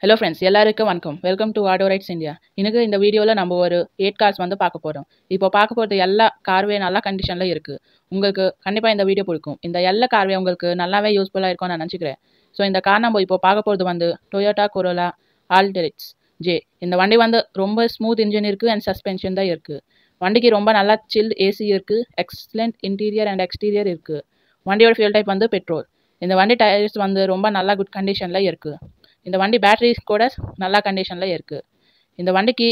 Hello friends, எல்லாருக்கும் வணக்கம். Welcome to auto rides India. இன்னைக்கு இந்த வீடியோவில் நம்ம ஒரு 8 கார்ஸ் வந்து பார்க்க போகிறோம். இப்போ பார்க்க போகிறது எல்லா கார்வே நல்ல கண்டிஷனில் இருக்குது. உங்களுக்கு கண்டிப்பாக இந்த வீடியோ பிடிக்கும். இந்த எல்லா கார்வே உங்களுக்கு நல்லாவே யூஸ்ஃபுல்லாக இருக்கும்னு நான் நினச்சிக்கிறேன். ஸோ இந்த கார் நம்ம இப்போ பார்க்க போகிறது வந்து டொயோட்டா கொரோலா ஆல்டெரிக்ஸ் ஜே. இந்த வண்டி வந்து ரொம்ப ஸ்மூத் இன்ஜின் இருக்குது அண்ட் சஸ்பென்ஷன் தான் இருக்குது. வண்டிக்கு ரொம்ப நல்லா சில்ட் ஏசி இருக்குது, எக்ஸலண்ட் இன்டீரியர் அண்ட் எக்ஸ்டீரியர் இருக்குது. வண்டியோட ஃபியூல் டைப் வந்து பெட்ரோல். இந்த வண்டி டயர்ஸ் வந்து ரொம்ப நல்லா குட் கண்டிஷனில் இருக்குது. இந்த வண்டி பேட்டரி கூட நல்ல கண்டிஷனில் இருக்குது. இந்த வண்டிக்கு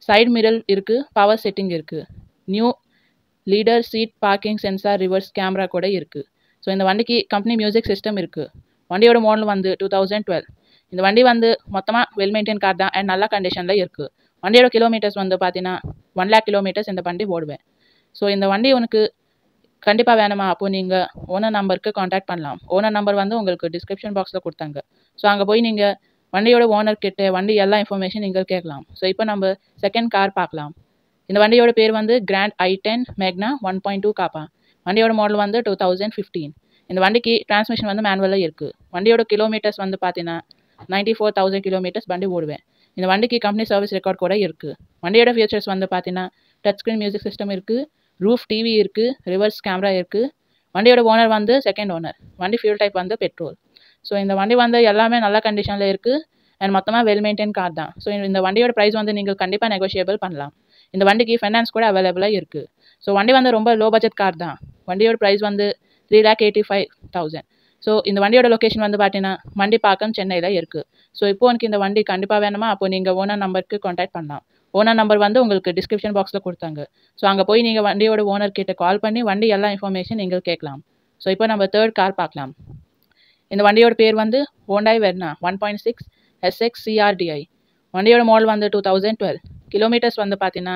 சைடு மிரர் இருக்குது, பவர் செட்டிங் இருக்குது, new leader seat parking sensor reverse camera கூட இருக்குது. ஸோ இந்த வண்டிக்கு கம்பெனி மியூசிக் சிஸ்டம் இருக்குது. வண்டியோட மாடல் வந்து 2012. இந்த வண்டி வந்து மொத்தமாக வெல் மெயின்டைன் கார் தான் அண்ட் நல்ல கண்டிஷனில் இருக்குது. வண்டியோட கிலோமீட்டர்ஸ் வந்து பார்த்தீங்கன்னா 1 lakh கிலோமீட்டர்ஸ் இந்த வண்டி ஓடுவேன். ஸோ இந்த வண்டி உனக்கு கண்டிப்பாக வேணுமா? அப்போது நீங்கள் ஓனர் நம்பருக்கு காண்டாக்ட் பண்ணலாம். ஓனர் நம்பர் வந்து உங்களுக்கு டிஸ்கிரிப்ஷன் பாக்ஸில் கொடுத்தாங்க. ஸோ அங்கே போய் நீங்கள் வண்டியோட ஓனர் கிட்ட வண்டி எல்லா இன்ஃபர்மேஷன் நீங்கள் கேட்கலாம். ஸோ இப்போ நம்ம செகண்ட் கார் பார்க்கலாம். இந்த வண்டியோட பேர் வந்து கிராண்ட் i10 மேக்னா 1.2 காப்பா. வண்டியோட மாடல் வந்து 2015. இந்த வண்டிக்கு டிரான்ஸ்மிஷன் வந்து மேனுவலாக இருக்குது. வண்டியோட கிலோமீட்டர்ஸ் வந்து பார்த்தீங்கன்னா 94,000 கிலோமீட்டர்ஸ் வண்டி ஓடுவேன். இந்த வண்டிக்கு கம்பெனி சர்வீஸ் ரெக்கார்ட் கூட இருக்குது. வண்டியோட ஃபீச்சர்ஸ் வந்து பார்த்தீங்கன்னா டச் ஸ்க்ரீன் மியூசிக் சிஸ்டம் இருக்குது, ரூஃப் டிவி இருக்குது, ரிவர்ஸ் கேமரா இருக்குது. வண்டியோட ஓனர் வந்து செகண்ட் ஓனர். வண்டி ஃபியூல் டைப் வந்து பெட்ரோல். ஸோ இந்த வண்டி வந்து எல்லாமே நல்ல கண்டிஷனில் இருக்குது அண்ட் மொத்தமாக வெல் மெயின்டைன் கார் தான். ஸோ இந்த வண்டியோட ப்ரைஸ் வந்து நீங்கள் கண்டிப்பாக நெகோஷியபிள் பண்ணலாம். இந்த வண்டிக்கு ஃபைனான்ஸ் கூட அவைலபிளாக இருக்குது. ஸோ வண்டி வந்து ரொம்ப லோ பட்ஜெட் கார் தான். வண்டியோட ப்ரைஸ் வந்து 3,85,000. ஸோ இந்த வண்டியோட லொக்கேஷன் வந்து பார்த்தீங்கன்னா மண்டிப்பாக்கம், சென்னையில் இருக்குது. ஸோ இப்போ எனக்கு இந்த வண்டி கண்டிப்பாக வேணுமா? அப்போ நீங்கள் ஓனர் நம்பருக்கு காண்டாக்ட் பண்ணலாம். ஓனர் நம்பர் வந்து உங்களுக்கு டிஸ்கிரிப்ஷன் பாக்ஸில் கொடுத்தாங்க. ஸோ அங்கே போய் நீங்கள் வண்டியோட ஓனர் கிட்ட கால் பண்ணி வண்டி எல்லா இன்ஃபர்மேஷன் நீங்கள் கேட்கலாம். ஸோ இப்போ நம்ம தேர்ட் கார் பார்க்கலாம். இந்த வண்டியோட பேர் வந்து ஹோண்டாய் வெர்னா 1.6 SX CRDI. வண்டியோட மாடல் வந்து 2012. கிலோமீட்டர்ஸ் வந்து பார்த்தீங்கன்னா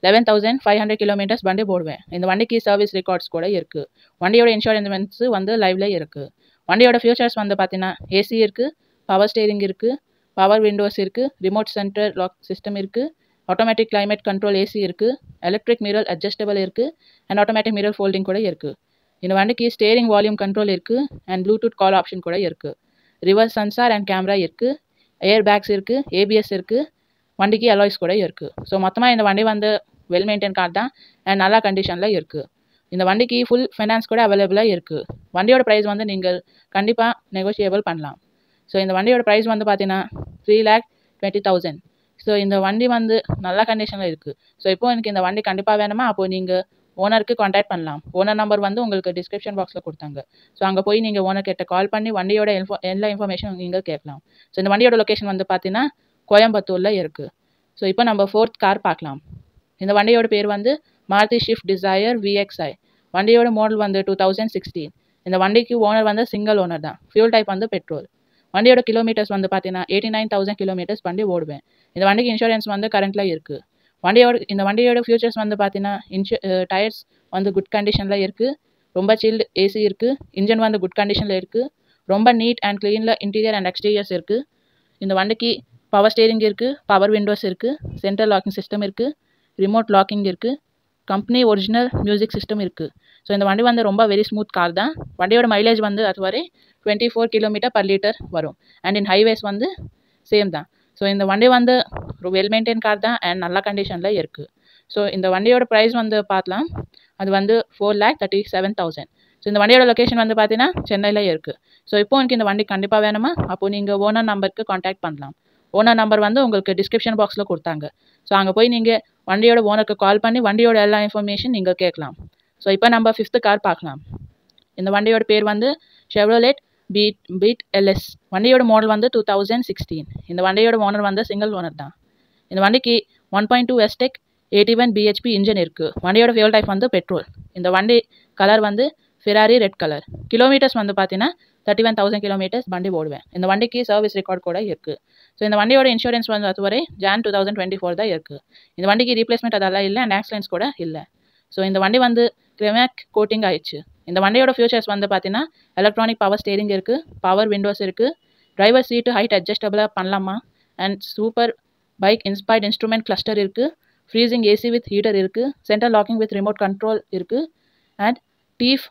11,500 கிலோமீட்டர்ஸ் வண்டி போடுவேன். இந்த வண்டிக்கு சர்வீஸ் ரெக்கார்ட்ஸ் கூட இருக்குது. வண்டியோட இன்சூரன்ஸ் வந்து லைவ்ல இருக்குது. வண்டியோட ஃபியூச்சர்ஸ் வந்து பார்த்தீங்கன்னா ஏசி இருக்குது, பவர் ஸ்டேரிங் இருக்குது, பவர் விண்டோஸ் இருக்குது, ரிமோட் சென்டர் லாக் சிஸ்டம் இருக்குது, ஆட்டோமேட்டிக் கிளைமேட் கண்ட்ரோல் ஏசி இருக்குது, எலக்ட்ரிக் மிரர் அட்ஜஸ்டபிள் இருக்குது அண்ட் ஆட்டோமேட்டிக் மிரர் ஃபோல்டிங் கூட இருக்குது. இந்த வண்டிக்கு ஸ்டேரிங் வால்யூம் கண்ட்ரோல் இருக்குது அண்ட் ப்ளூடூத் கால் ஆப்ஷன் கூட இருக்குது. ரிவர்ஸ் சென்சார் அண்ட் கேமரா இருக்குது, ஏர் பேக்ஸ் இருக்குது, ஏபிஎஸ் இருக்குது, வண்டிக்கு அலாய்ஸ் கூட இருக்குது. ஸோ மொத்தமாக இந்த வண்டி வந்து வெல் மெயின்டைன் கார் தான் அண்ட் நல்ல கண்டிஷனில் இருக்குது. இந்த வண்டிக்கு ஃபுல் ஃபைனான்ஸ் கூட அவைலபிளாக இருக்குது. வண்டியோட ப்ரைஸ் வந்து நீங்கள் கண்டிப்பாக நெகோஷியபிள் பண்ணலாம். ஸோ இந்த வண்டியோட ப்ரைஸ் வந்து பார்த்தீங்கன்னா 3,20,000. ஸோ இந்த வண்டி வந்து நல்ல கண்டிஷனில் இருக்குது. ஸோ இப்போ எனக்கு இந்த வண்டி கண்டிப்பாக வேணுமா? அப்போது நீங்கள் ஓனருக்கு காண்டாக்ட் பண்ணலாம். ஓனர் நம்பர் வந்து உங்களுக்கு டிஸ்கிரிப்ஷன் பாக்ஸில் கொடுத்தாங்க. ஸோ அங்கே போய் நீங்கள் ஓனர் கிட்ட கால் பண்ணி வண்டியோட எல்லா இன்ஃபர்மேஷன் நீங்கள் கேட்கலாம். ஸோ இந்த வண்டியோட லொக்கேஷன் வந்து பார்த்தீங்கன்னா கோயம்புத்தூரில் இருக்குது. ஸோ இப்போ நம்ம ஃபோர்த் கார் பார்க்கலாம். இந்த வண்டியோட பேர் வந்து மாருதி ஷிஃப்ட் டிசையர் VXI. வண்டியோட மாடல் வந்து 2016. இந்த வண்டிக்கு ஓனர் வந்து சிங்கிள் ஓனர் தான். ஃபியூல் டைப் வந்து பெட்ரோல். வண்டியோட கிலோமீட்டர்ஸ் வந்து பார்த்தீங்கன்னா 89,000 கிலோமீட்டர்ஸ் வண்டி ஓடுவேன். இந்த வண்டிக்கு இன்சூரன்ஸ் வந்து கரண்ட்டில் இருக்குது. இந்த வண்டியோட ஃபியூச்சர்ஸ் வந்து பார்த்தீங்கன்னா டயர்ஸ் வந்து குட் கண்டிஷனில் இருக்குது, ரொம்ப சில்டு ஏசி இருக்குது, இன்ஜின் வந்து குட் கண்டிஷனில் இருக்குது, ரொம்ப நீட் அண்ட் க்ளீனில் இன்டீரியர் அண்ட் எக்ஸ்டீரியர்ஸ் இருக்குது. இந்த வண்டிக்கு பவர் ஸ்டேரிங் இருக்குது, பவர் விண்டோஸ் இருக்குது, சென்ட்ரல் லாக்கிங் சிஸ்டம் இருக்குது, ரிமோட் லாக்கிங் இருக்குது, கம்பெனி ஒரிஜினல் மியூசிக் சிஸ்டம் இருக்குது. ஸோ இந்த வண்டி வந்து ரொம்ப வெரி ஸ்மூத் கார் தான். வண்டியோட மைலேஜ் வந்து அதுவரை 24 km/L வரும் அண்ட் இன் ஹைவேஸ் வந்து சேம் தான். ஸோ இந்த வண்டி வந்து வெல் மெயின்டைன் கார் தான் அண்ட் நல்ல கண்டிஷனில் இருக்குது. ஸோ இந்த வண்டியோட ப்ரைஸ் வந்து பார்க்கலாம். அது வந்து 4,37,000. ஸோ இந்த வண்டியோட லொக்கேஷன் வந்து பார்த்தீங்கன்னா சென்னையில் இருக்குது. ஸோ இப்போ எனக்கு இந்த வண்டி கண்டிப்பாக வேணுமா? அப்போது நீங்கள் ஓனர் நம்பருக்கு காண்டாக்ட் பண்ணலாம். ஓனர் நம்பர் வந்து உங்களுக்கு டிஸ்கிரிப்ஷன் பாக்ஸில் கொடுத்தாங்க. ஸோ அங்கே போய் நீங்கள் வண்டியோட ஓனருக்கு கால் பண்ணி வண்டியோட எல்லா இன்ஃபர்மேஷன் நீங்கள் கேட்கலாம். ஸோ இப்போ நம்ம 5th கார் பார்க்கலாம். இந்த வண்டியோட பேர் வந்து ஷெவ்ரோலெட் பீட் LS. வண்டியோட மாடல் வந்து 2016. இந்த வண்டியோட ஓனர் வந்து சிங்கிள் ஓனர் தான். இந்த வண்டிக்கு 1.2 STEC 81 bhp இன்ஜின் இருக்குது. வண்டியோட ஃபியூல் டைப் வந்து பெட்ரோல். இந்த வண்டி கலர் வந்து ஃபெராரி ரெட் கலர். கிலோமீட்டர்ஸ் வந்து பார்த்தீங்கன்னா 31,000 கிலோமீட்டர்ஸ் வண்டி ஓடுவேன். இந்த வண்டிக்கு சர்வீஸ் ரெக்கார்ட் கூட இருக்குது. ஸோ இந்த வண்டியோட இன்சூரன்ஸ் வந்து அதுவரை Jan 2024 தான் இருக்குது. இந்த வண்டிக்கு ரீப்ளேஸ்மெண்ட் அதெல்லாம் இல்லை அண்ட் ஆக்சிடென்ட்ஸ் கூட இல்லை. ஸோ இந்த வண்டி வந்து கிரெமேக் கோட்டிங் ஆயிடுச்சு. இந்த வண்டியோட ஃபியூச்சர்ஸ் வந்து பார்த்தீங்கன்னா எலக்ட்ரானிக் பவர் ஸ்டேரிங் இருக்குது, பவர் விண்டோஸ் இருக்குது, டிரைவர் சீட்டு ஹைட் அட்ஜஸ்டபிளாக பண்ணலாமா and super bike inspired instrument cluster இருக்குது, ஃப்ரீசிங் ஏசி வித் ஹீட்டர் இருக்குது, central locking with remote control இருக்குது அண்ட் டீஃப்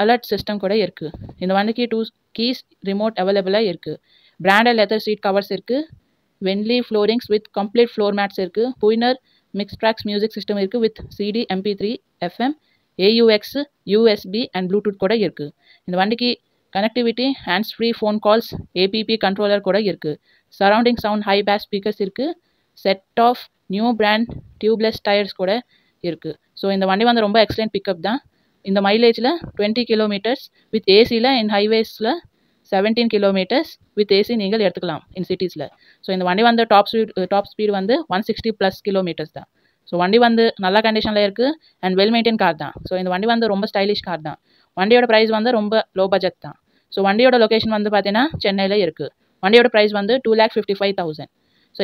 அலர்ட் சிஸ்டம் கூட இருக்குது. இந்த வண்டிக்கு 2 keys ரிமோட் அவைலபிளாக இருக்குது. பிராண்டட் லெதர் சீட் கவர்ஸ் இருக்குது, vinyl floorings with complete floor mats இருக்குது. Pioneer mix tracks music system இருக்குது with CD MP3 FM AUX USB and Bluetooth கூட இருக்குது. இந்த வண்டிக்கு connectivity hands free phone calls APP controller கூட இருக்குது. Surrounding sound high bass speakers இருக்குது. Set of new brand tubeless tyres கூட இருக்குது. ஸோ இந்த வண்டி வந்து ரொம்ப எக்ஸலண்ட் பிக்கப் தான். இந்த மைலேஜில் 20 கிலோமீட்டர்ஸ் வித் ஏசியில் இன் ஹைவேஸில் 17 கிலோமீட்டர்ஸ் வித் ஏசி நீங்கள் எடுத்துக்கலாம் இன் சிட்டிஸில். ஸோ இந்த வண்டி வந்து டாப் ஸ்பீடு வந்து 160+ கிலோமீட்டர்ஸ் தான். ஸோ வண்டி வந்து நல்ல கண்டிஷனில் இருக்குது அண்ட் வெல் மெயின்டைன் கார் தான். ஸோ இந்த வண்டி வந்து ரொம்ப ஸ்டைலிஷ் கார் தான். வண்டியோட ப்ரைஸ் வந்து ரொம்ப லோ பட்ஜெட் தான். ஸோ வண்டியோட லொக்கேஷன் வந்து பார்த்தீங்கன்னா சென்னையில் இருக்குது. வண்டியோட ப்ரைஸ் வந்து 2,55,000. ஸோ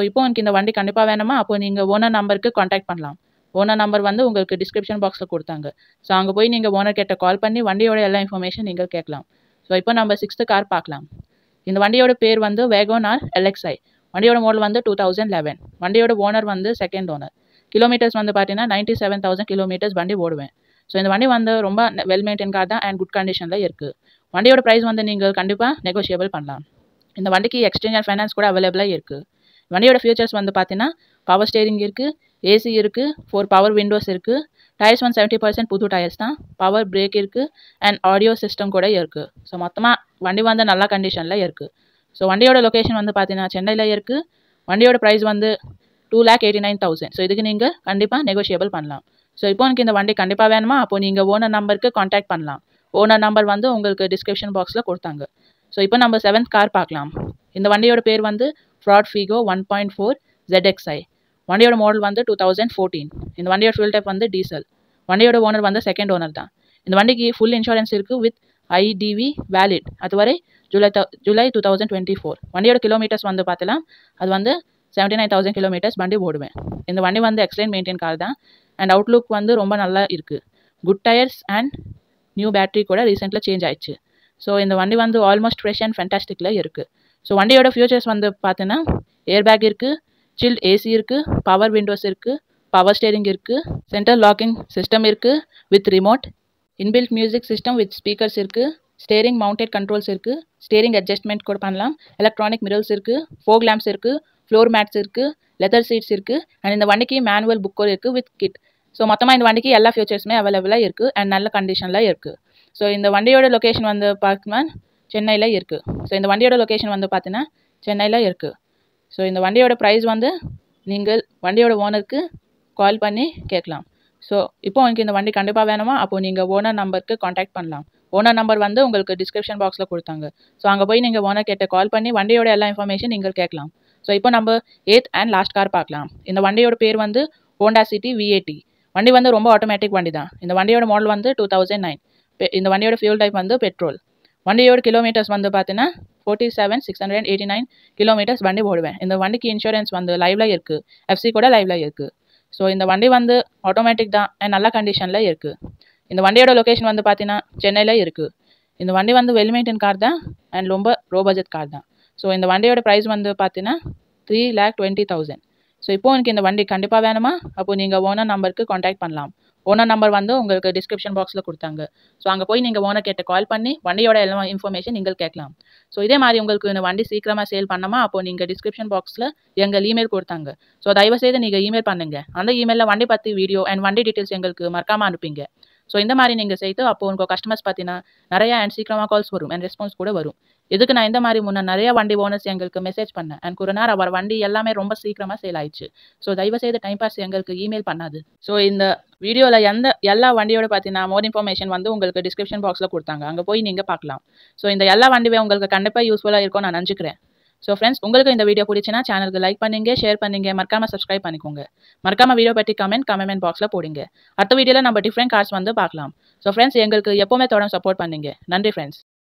இப்போ எனக்கு இந்த வண்டி கண்டிப்பாக வேணுமா, அப்போ நீங்கள் ஓனர் நம்பருக்கு காண்டாக்ட் பண்ணலாம். ஓனர் நம்பர் வந்து உங்களுக்கு டிஸ்கிரிப்ஷன் பாக்ஸில் கொடுத்தாங்க. ஸோ அங்கே போய் நீங்கள் ஓனர் கிட்ட கால் பண்ணி வண்டியோட எல்லா இன்ஃபர்மேஷன் நீங்கள் கேட்கலாம். ஸோ இப்போ நம்ம 6th கார் பார்க்கலாம். இந்த வண்டியோட பேர் வந்து வேகோனார் LXi. வண்டியோட மாடல் வந்து 2011. வண்டியோட ஓனர் வந்து செகண்ட் ஓனர். கிலோமீட்டர்ஸ் வந்து பார்த்தீங்கன்னா 97,000 கிலோமீட்டர்ஸ் வண்டி ஓடுவேன். ஸோ இந்த வண்டி வந்து ரொம்ப வெல் மெயின்டைன் கார் தான் அண்ட் குட் கண்டிஷனில் இருக்குது. வண்டியோட ப்ரைஸ் வந்து நீங்கள் கண்டிப்பாக நெகோஷியபிள் பண்ணலாம். இந்த வண்டிக்கு எக்ஸ்சேஞ்ச் அண்ட் ஃபைனான்ஸ் கூட அவைலபிளாக இருக்குது. வண்டியோட ஃபியூச்சர்ஸ் வந்து பார்த்தீங்கன்னா பவர் ஸ்டேரிங் இருக்குது, ஏசி இருக்குது, 4 பவர் விண்டோஸ் இருக்குது, டயர்ஸ் வந்து 70% புது டயர்ஸ் தான், பவர் பிரேக் இருக்குது அண்ட் ஆடியோ சிஸ்டம் கூட இருக்குது. ஸோ மொத்தமாக வண்டி வந்து நல்ல கண்டிஷனில் இருக்குது. ஸோ வண்டியோட லொக்கேஷன் வந்து பார்த்தீங்கன்னா சென்னையில் இருக்குது. வண்டியோட ப்ரைஸ் வந்து 2,89,000. ஸோ இதுக்கு நீங்கள் கண்டிப்பாக நெகோஷியபிள் பண்ணலாம். ஸோ இப்போ எனக்கு இந்த வண்டி கண்டிப்பாக வேணுமா, அப்போ நீங்கள் ஓனர் நம்பருக்கு காண்டாக்ட் பண்ணலாம். ஓனர் நம்பர் வந்து உங்களுக்கு டிஸ்கிரிப்ஷன் பாக்ஸில் கொடுத்தாங்க. ஸோ இப்போ நம்ம 7th கார் பார்க்கலாம். இந்த வண்டியோட பேர் வந்து ஃப்ராட் ஃபிகோ 1.4 ZXi. வண்டியோட மாடல் வந்து 2014. இந்த வண்டியோட ஃபியூல் டைப் வந்து டீசல். வண்டியோட ஓனர் வந்து செகண்ட் ஓனர் தான். இந்த வண்டிக்கு ஃபுல் இன்சூரன்ஸ் இருக்குது வித் IDV வேலிட் அதுவரை ஜூலை 2024. வண்டியோட கிலோமீட்டர்ஸ் வந்து பார்த்தலாம் அது வந்து 79,000 கிலோமீட்டர்ஸ் வண்டி ஓடுவேன். இந்த வண்டி வந்து எக்ஸலண்ட் மெயின்டைன் கார் தான் அண்ட் அவுட்லுக் வந்து ரொம்ப நல்லா இருக்குது. Good tyres and new battery கூட ரீசெண்டில் சேஞ்ச் ஆயிடுச்சு. ஸோ இந்த வண்டி வந்து ஆல்மோஸ்ட் ஃப்ரெஷ் அண்ட் ஃபென்டாஸ்டிக்கில் இருக்குது. ஸோ வண்டியோட ஃபியூச்சர்ஸ் வந்து பார்த்தீங்கன்னா ஏர்பேக் இருக்குது, சில்ட் ஏசி இருக்குது, பவர் விண்டோஸ் இருக்குது, பவர் ஸ்டேரிங் இருக்குது, சென்டர் லாக்கிங் சிஸ்டம் இருக்குது with remote, inbuilt music system with speakers இருக்குது, ஸ்டேரிங் மவுண்டட் கண்ட்ரோல்ஸ் இருக்குது, ஸ்டேரிங் அட்ஜஸ்ட்மெண்ட் கூட பண்ணலாம், எலக்ட்ரானிக் மிரர்ஸ் இருக்குது, ஃபோக் லேம்ப்ஸ் இருக்குது, ஃப்ளோர் மேட்ஸ் இருக்குது, லெதர் சீட்ஸ் இருக்குது அண்ட் இந்த வண்டிக்கு மேனுவல் புக்கர் இருக்குது வித் கிட். ஸோ மொத்தமாக இந்த வண்டிக்கு எல்லா ஃபியூச்சர்ஸுமே அவைலபிளாக இருக்குது அண்ட் நல்ல கண்டிஷனில் இருக்குது. ஸோ இந்த வண்டியோட லொக்கேஷன் வந்து பார்த்தீங்கன்னா சென்னையில் இருக்குது. ஸோ இந்த வண்டியோட லொக்கேஷன் வந்து பார்த்தீங்கன்னா சென்னையில் இருக்குது. ஸோ இந்த வண்டியோட ப்ரைஸ் வந்து நீங்கள் வண்டியோட ஓனருக்கு கால் பண்ணி கேட்கலாம். ஸோ இப்போ உங்களுக்கு இந்த வண்டி கண்டிப்பாக வேணுமா, அப்போது நீங்கள் ஓனர் நம்பருக்கு காண்டாக்ட் பண்ணலாம். ஓனர் நம்பர் வந்து உங்களுக்கு டிஸ்கிரிப்ஷன் பாக்ஸில் கொடுத்தாங்க. ஸோ அங்கே போய் நீங்கள் ஓனர் கிட்ட கால் பண்ணி வண்டியோட எல்லா இன்ஃபர்மேஷன் நீங்கள் கேட்கலாம். ஸோ இப்போ நம்ம 8th அண்ட் லாஸ்ட் கார் பார்க்கலாம். இந்த வண்டியோட பேர் வந்து ஹோண்டா சிட்டி V80. வண்டி வந்து ரொம்ப ஆட்டோமேட்டிக் வண்டி தான். இந்த வண்டியோட மாடல் வந்து 2009. இந்த வண்டியோட ஃபியூல் டைப் வந்து பெட்ரோல். வண்டியோட கிலோமீட்டர்ஸ் வந்து பார்த்தீங்கன்னா 47,689 கிலோமீட்டர்ஸ் வண்டி ஓடுவேன். இந்த வண்டிக்கு இன்சூரன்ஸ் வந்து லைவ்ல இருக்குது, FC கூட லைவ்ல இருக்குது. ஸோ இந்த வண்டி வந்து ஆட்டோமேட்டிக் தான் அண்ட் நல்ல கண்டிஷனில் இருக்குது. இந்த வண்டியோட லொக்கேஷன் வந்து பார்த்தீங்கன்னா சென்னையில் இருக்குது. இந்த வண்டி வந்து வெல் மெயின்டைன் கார் தான் அண்ட் ரொம்ப லோ பட்ஜெட் கார் தான். ஸோ இந்த வண்டியோட ப்ரைஸ் வந்து பார்த்தீங்கன்னா 3,20,000. ஸோ இப்போ எனக்கு இந்த வண்டி கண்டிப்பாக வேணுமா, அப்போது நீங்கள் ஓனர் நம்பருக்கு காண்டாக்ட் பண்ணலாம். ஓனர் நம்பர் வந்து உங்களுக்கு டிஸ்கிரிப்ஷன் பாக்ஸில் கொடுத்தாங்க. ஸோ அங்கே போய் நீங்கள் ஓனர் கிட்ட கால் பண்ணி வண்டியோட எல்லா இன்ஃபர்மேஷன் நீங்கள் கேட்கலாம். ஸோ இதே மாதிரி உங்களுக்கு இந்த வண்டி சீக்கிரமாக சேல் பண்ணாமா, அப்போ நீங்கள் டிஸ்கிரிப்ஷன் பாக்ஸில் எங்கள் இமெயில் கொடுத்தாங்க. ஸோ தயவுசெய்து நீங்கள் இமெயில் பண்ணுங்க. அந்த இமெயிலில் வண்டி பற்றி வீடியோ அண்ட் வண்டி டீட்டெயில்ஸ் எங்களுக்கு மறக்காமல் அனுப்பிங்க. ஸோ இந்த மாதிரி நீங்கள் செய்து அப்போ உங்கள் கஸ்டமர்ஸ் பார்த்தீங்கன்னா நிறையா அண்ட் சீக்கிரமாக கால்ஸ் வரும் அண்ட் ரெஸ்பான்ஸ் கூட வரும். இதுக்கு நான் இந்த மாதிரி முன்னே நிறைய வண்டி ஓனர்ஸ் எங்களுக்கு மெசேஜ் பண்ணேன் அண்ட் குருநார் அவர் வண்டி எல்லாமே ரொம்ப சீக்கிரமாக சேல் ஆயிடுச்சு. ஸோ தயவுசெய்து டைம் பாஸ் எங்களுக்கு இமெயில் பண்ணாது. ஸோ இந்த வீடியோவில் எல்லா வண்டியோட பார்த்தீங்கன்னா மோர் இன்ஃபர்மேஷன் வந்து உங்களுக்கு டிஸ்கிரிப்ஷன் பாக்ஸில் கொடுத்தாங்க. அங்கே போய் நீங்கள் பார்க்கலாம். ஸோ இந்த எல்லா வண்டியுமே உங்களுக்கு கண்டிப்பாக யூஸ்ஃபுல்லாக இருக்கும் நான் நினச்சிக்கிறேன். ஸோ ஃப்ரெண்ட்ஸ், உங்களுக்கு இந்த வீடியோ பிடிச்சினா சேனலுக்கு லைக் பண்ணுங்க, ஷேர் பண்ணுங்க, மறக்காம சப்ஸ்கிரைப் பண்ணிக்கோங்க. மறக்காம வீடியோ பற்றி கமெண்ட் பாக்ஸில் போடுங்க. அடுத்த வீடியோவில் நம்ம டிஃப்ரெண்ட் கார்ஸ் வந்து பார்க்கலாம். ஸோ ஃப்ரெண்ட்ஸ், எங்களுக்கு எப்போவுமே தொடர்ந்து சப்போர்ட் பண்ணுங்க. நன்றி ஃப்ரெண்ட்ஸ்.